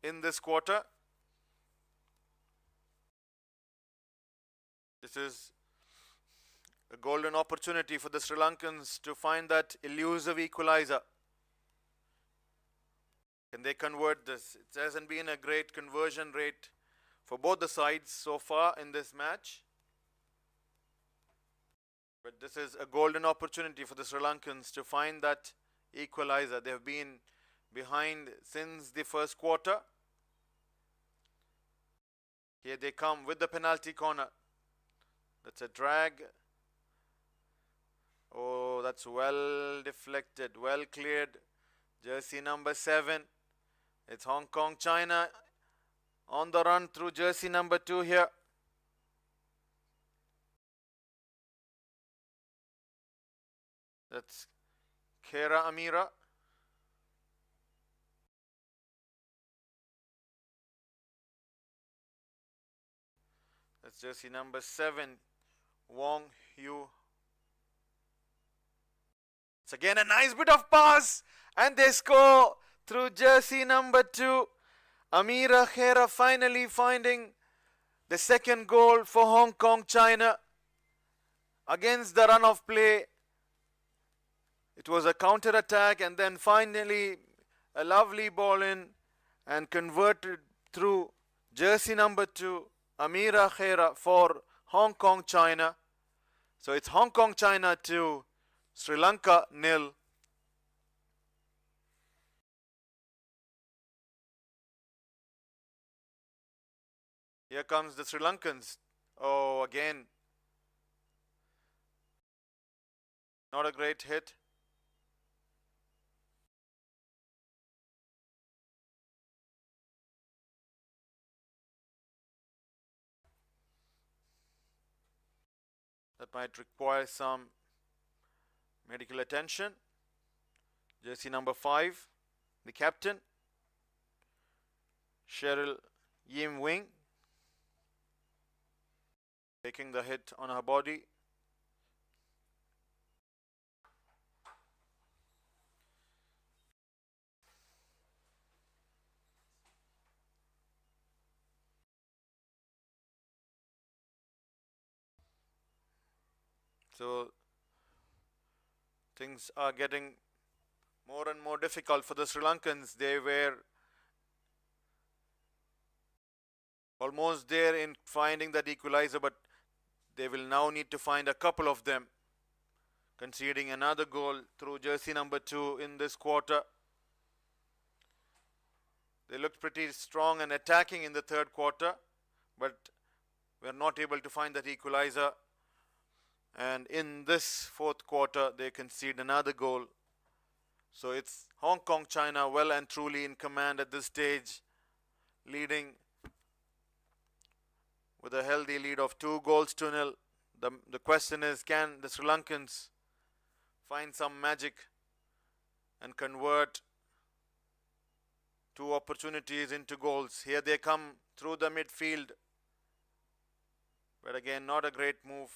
in this quarter. This is a golden opportunity for the Sri Lankans to find that elusive equalizer. Can they convert this? It hasn't been a great conversion rate for both the sides so far in this match. But this is a golden opportunity for the Sri Lankans to find that equalizer. They have been behind since the first quarter. Here they come with the penalty corner. That's a drag. Oh, that's well deflected, well cleared. Jersey number 7. It's Hong Kong, China on the run through jersey number 2 here. That's Kera Amira. That's jersey number 7, Wong Yu. It's again a nice bit of pass, and they score through jersey number 2. Amira Khaira finally finding the second goal for Hong Kong, China against the run of play. It was a counter attack, and then finally a lovely ball in and converted through jersey number 2, Amira Khaira for Hong Kong, China. So it's Hong Kong, China 2, Sri Lanka 0. Here comes the Sri Lankans. Oh, again. Not a great hit. That might require some medical attention. Jersey number 5, the captain, Cheryl Yim Wing, taking the hit on her body. So things are getting more and more difficult for the Sri Lankans. They were almost there in finding that equalizer, but they will now need to find a couple of them, conceding another goal through jersey number 2 in this quarter. They looked pretty strong and attacking in the third quarter, but were not able to find that equalizer. And in this fourth quarter, they concede another goal. So it's Hong Kong, China well and truly in command at this stage, leading with a healthy lead of 2-0. The question is, can the Sri Lankans find some magic and convert 2 opportunities into goals? Here they come through the midfield, but again, not a great move.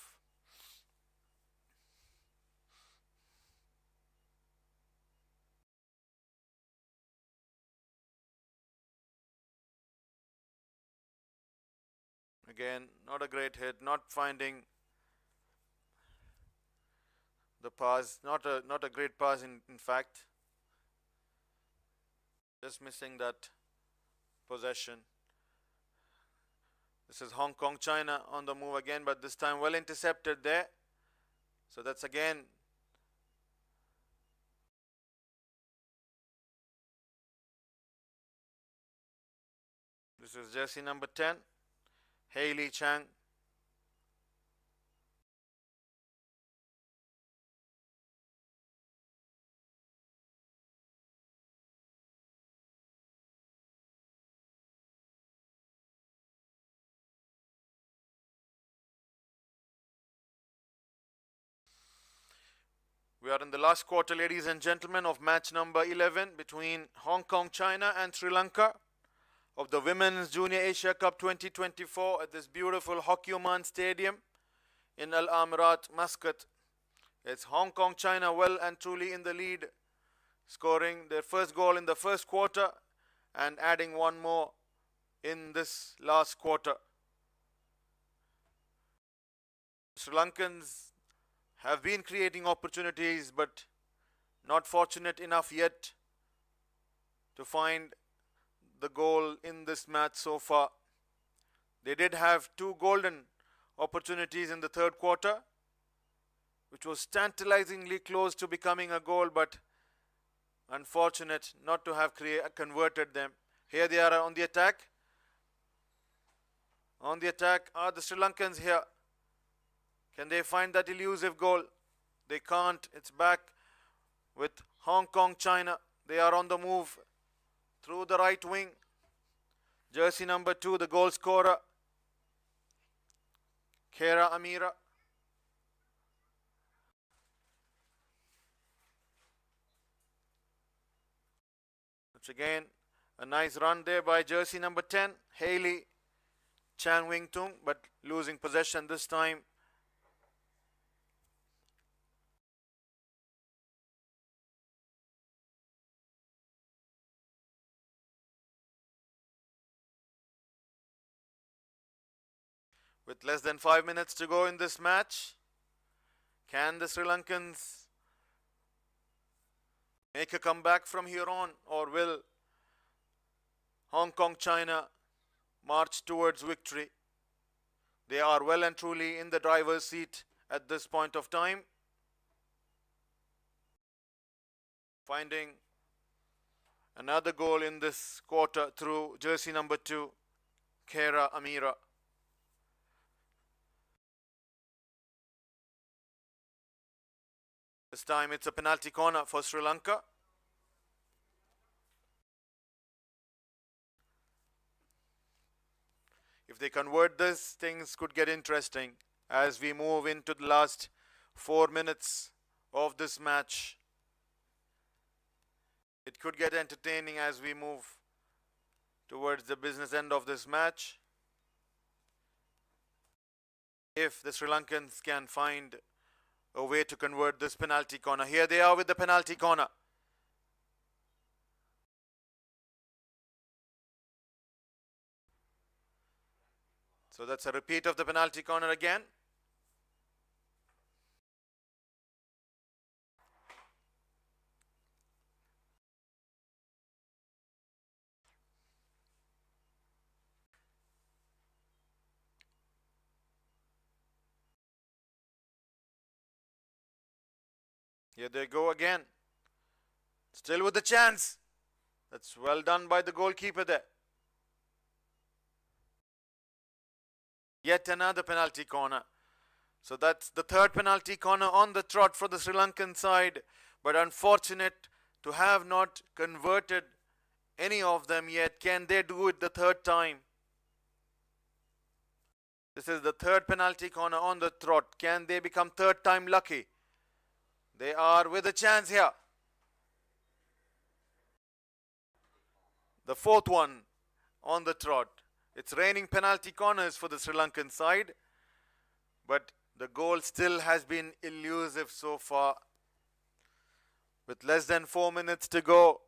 Again, not a great hit, not finding the pass, not a great pass in fact. Just missing that possession. This is Hong Kong, China on the move again, but this time well intercepted there. So that's again this is jersey number 10, Hailey Chang. We are in the last quarter, ladies and gentlemen, of match number 11 between Hong Kong, China and Sri Lanka of the Women's Junior Asia Cup 2024 at this beautiful Hockey Oman Stadium in Al Amirat, Muscat It's Hong Kong, China well and truly in the lead, scoring their first goal in the first quarter and adding one more in this last quarter. Sri Lankans have been creating opportunities but not fortunate enough yet to find the goal in this match so far. They did have two golden opportunities in the third quarter, which was tantalizingly close to becoming a goal, but unfortunate not to have converted them. Here they are on the attack. On the attack are the Sri Lankans here. Can they find that elusive goal? They can't. It's back with Hong Kong, China. They are on the move through the right wing. Jersey number 2, the goal scorer, Kera Amira. Once again, a nice run there by jersey number 10, Haley Chan Wing Tung, but losing possession this time. With less than 5 minutes to go in this match, can the Sri Lankans make a comeback from here on, or will Hong Kong, China march towards victory? They are well and truly in the driver's seat at this point of time, finding another goal in this quarter through jersey number 2, Kera Amira. This time it's a penalty corner for Sri Lanka. If they convert this, things could get interesting as we move into the last 4 minutes of this match. It could get entertaining as we move towards the business end of this match. If the Sri Lankans can find a way to convert this penalty corner. Here they are with the penalty corner. So that's a repeat of the penalty corner again. Here they go again. Still with the chance. That's well done by the goalkeeper there. Yet another penalty corner. So that's the third penalty corner on the trot for the Sri Lankan side. But unfortunate to have not converted any of them yet. Can they do it the third time? This is the third penalty corner on the trot. Can they become third time lucky? They are with a chance here. The fourth one on the trot. It's raining penalty corners for the Sri Lankan side, but the goal still has been elusive so far. With less than 4 minutes to go,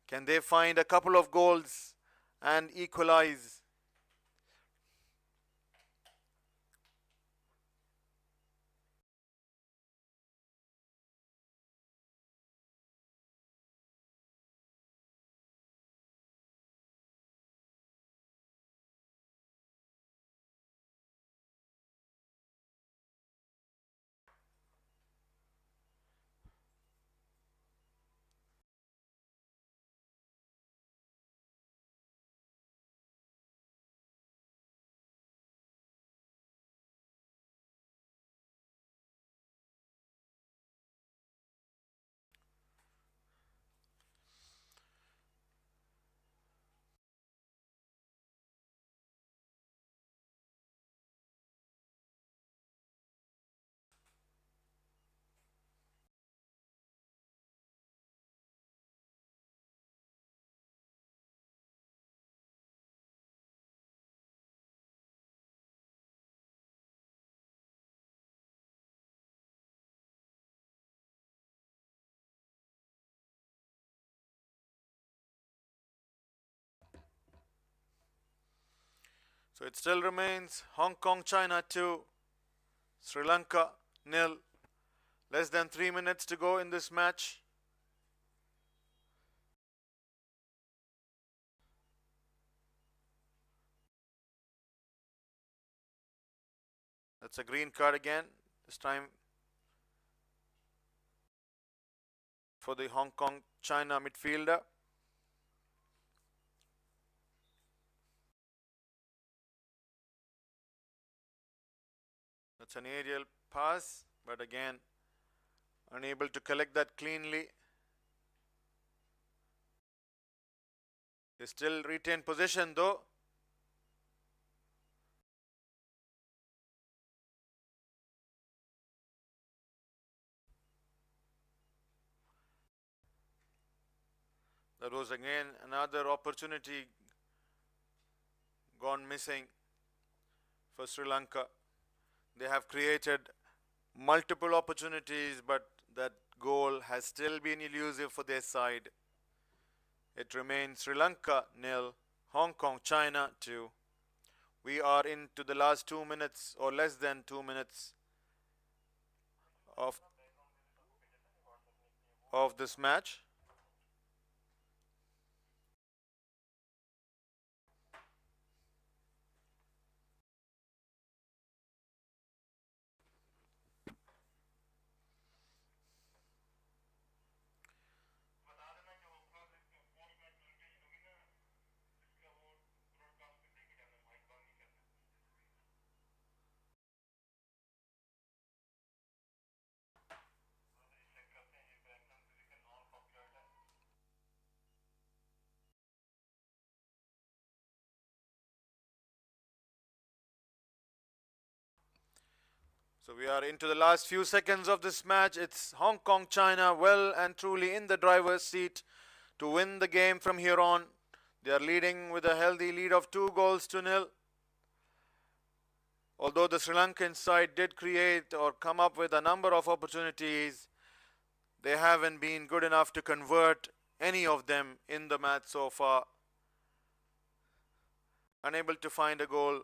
can they find a couple of goals and equalize? So it still remains Hong Kong, China 2, Sri Lanka nil. Less than 3 minutes to go in this match. That's a green card again. This time for the Hong Kong, China midfielder. That's an aerial pass, but again, unable to collect that cleanly. They still retain possession though. That was again another opportunity gone missing for Sri Lanka. They have created multiple opportunities, but that goal has still been elusive for their side. It remains Sri Lanka nil, Hong Kong, China 2. We are into the last 2 minutes or less than 2 minutes of this match. So we are into the last few seconds of this match. It's Hong Kong, China well and truly in the driver's seat to win the game from here on. They are leading with a healthy lead of 2-0. Although the Sri Lankan side did create or come up with a number of opportunities, they haven't been good enough to convert any of them in the match so far. Unable to find a goal.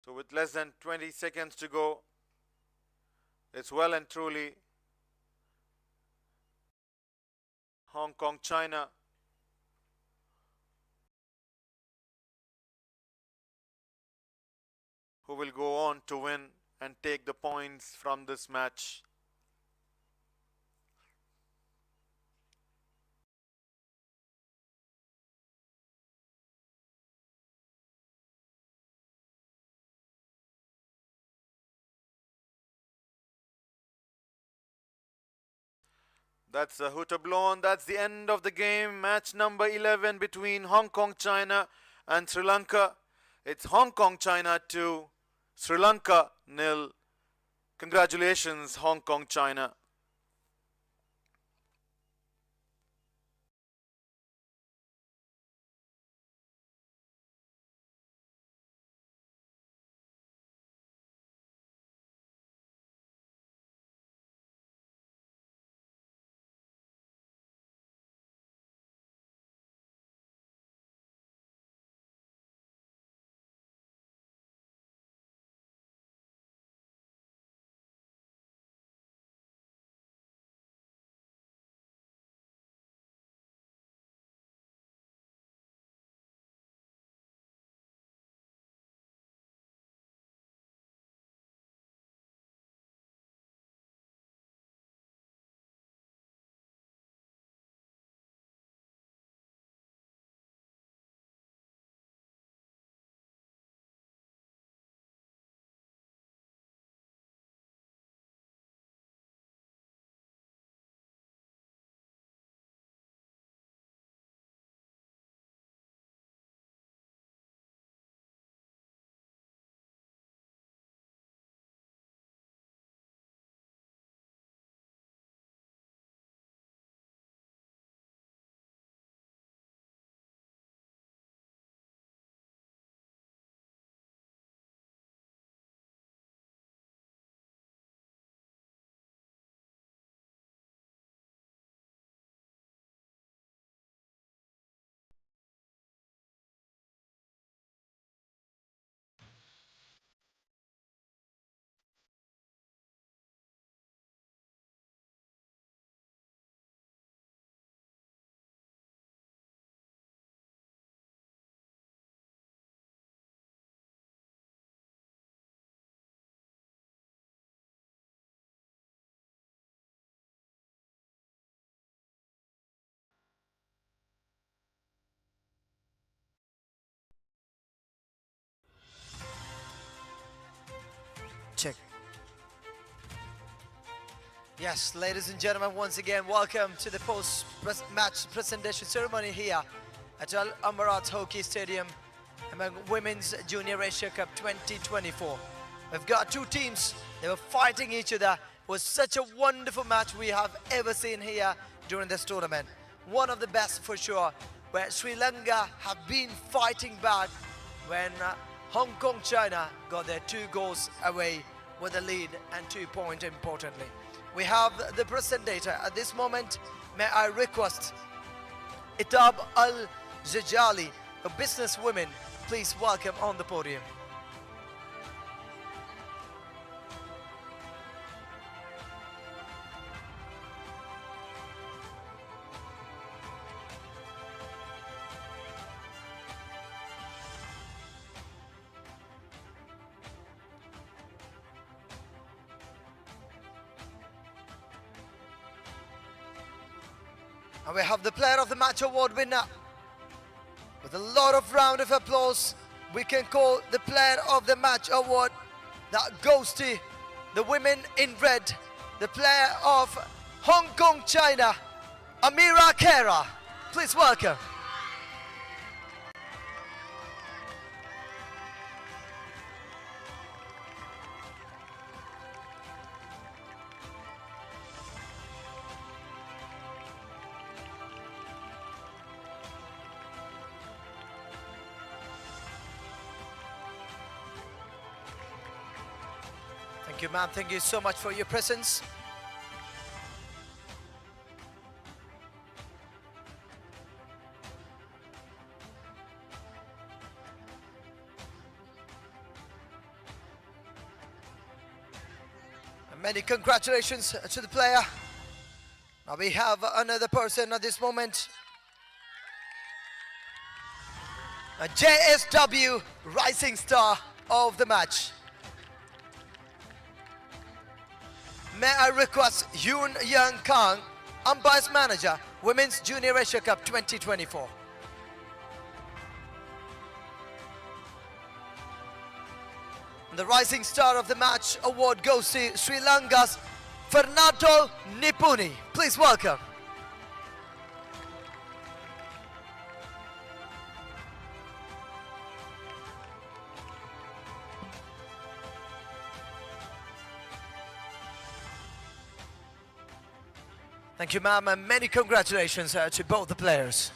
So with less than 20 seconds to go, it's well and truly Hong Kong, China who will go on to win and take the points from this match. That's a hooter blown. That's the end of the game. Match number 11 between Hong Kong, China and Sri Lanka. It's Hong Kong, China 2, Sri Lanka nil. Congratulations, Hong Kong, China. Yes, ladies and gentlemen, once again, welcome to the post-match presentation ceremony here at Al Amarat Hockey Stadium among Women's Junior Asia Cup 2024. We've got two teams, they were fighting each other. It was such a wonderful match we have ever seen here during this tournament. One of the best for sure, where Sri Lanka have been fighting back when Hong Kong, China got their 2 goals away with a lead and 2 points importantly. We have the presenter at this moment. May I request Itab Al-Zajali, a businesswoman, please welcome on the podium. And we have the Player of the Match award winner. With a lot of round of applause, we can call the Player of the Match award that goes to the women in red, the player of Hong Kong, China, Amira Kera. Please welcome. Thank you, ma'am. Thank you so much for your presence. And many congratulations to the player. Now we have another person at this moment. A JSW Rising Star of the match. May I request Yoon Young Kang, Umpires Manager, Women's Junior Asia Cup 2024. The Rising Star of the Match award goes to Sri Lanka's Fernando Nipuni. Please welcome. Thank you, ma'am, and many congratulations to both the players.